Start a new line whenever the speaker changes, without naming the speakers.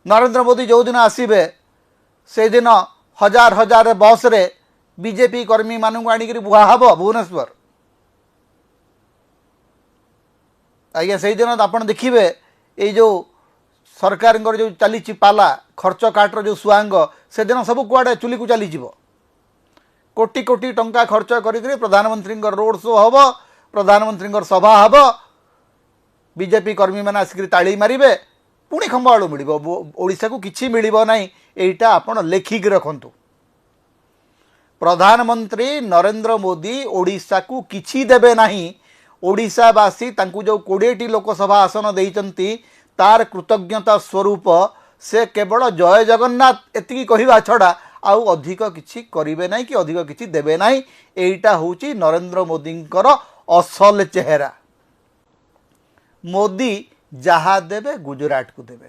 नरेंद्र मोदी जो दिन आसबे से दिन हजार हजार बस रे बीजेपी कर्मी मानू आनिक बुहा हम भुवनेश्वर आज्ञा से दिन आप देखिए ये जो सरकार जो चली पाला खर्च काट्र जो सुआंग से दिन सब कुआडे चुली को चली कोटी कोटी टंका खर्च करी प्रधानमंत्री रोड शो हम प्रधानमंत्री सभा हम बीजेपी कर्मी मैंने आसिक ताली मारे पुणी खंबाड़ू मिल ओडिशा को किसी मिल ना यहीटा आप लेखिक रखु प्रधानमंत्री नरेंद्र मोदी ओडिशा को किसी देवे नहीं ओडिशावासी तांकु जो 20टी लोकसभा आसन देइचंती तार कृतज्ञता स्वरूप से केवल जय जगन्नाथ एति कहवा छड़ा आउ अधिक किछि करिवे नहीं कि अधिक किछि देवे नहीं एटा होची नरेंद्र मोदींकर असल चेहरा मोदी जहा देवे गुजरात को देवे।